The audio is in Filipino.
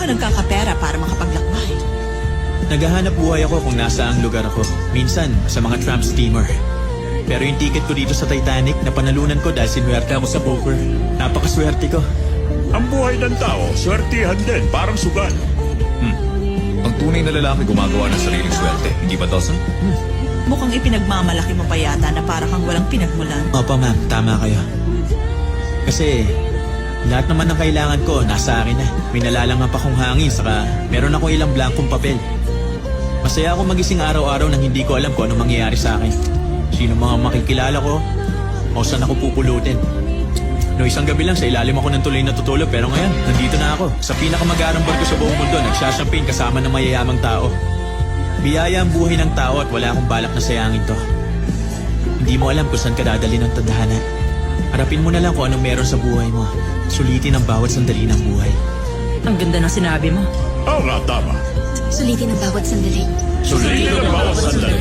ka nagkakapera para makapaglakbay? Naghahanap buhay ako kung nasa ang lugar ako. Minsan, sa mga tramp steamer. Pero yung ticket ko dito sa Titanic, napanalunan ko dahil sinuwerte ako sa poker. Napakaswerte ko. Ang buhay ng tao, swertihan din, parang sugal. Ang tunay na lalaki gumagawa ng sariling swerte, hindi ba, Dawson? Mukhang ipinagmamalaki mo pa yata na para kang walang pinagmulan. Opo ma'am, tama kayo. Kasi lahat naman ng kailangan ko nasa akin na. May nalalangan pa kong hangin, saka meron akong ilang blankong papel. Masaya ako magising araw-araw nang hindi ko alam kung ano mangyayari sa akin. Sino mga makikilala ko o saan ako pupulutin. No, isang gabi lang sa ilalim ako ng tuloy natutulog, pero ngayon, nandito na ako. Sa pinakamagarang barko sa buong mundo, nagsasyamping kasama ng mayayamang tao. Biyaya ang buhay ng tao at wala akong balak na sayangin to. Hindi mo alam kung saan ka dadali ng tadhana. Harapin mo na lang kung anong meron sa buhay mo. Sulitin ang bawat sandali ng buhay. Ang ganda ng sinabi mo. Oo nga, tama. Sulitin ang bawat sandali. Sulitin ang bawat sandali.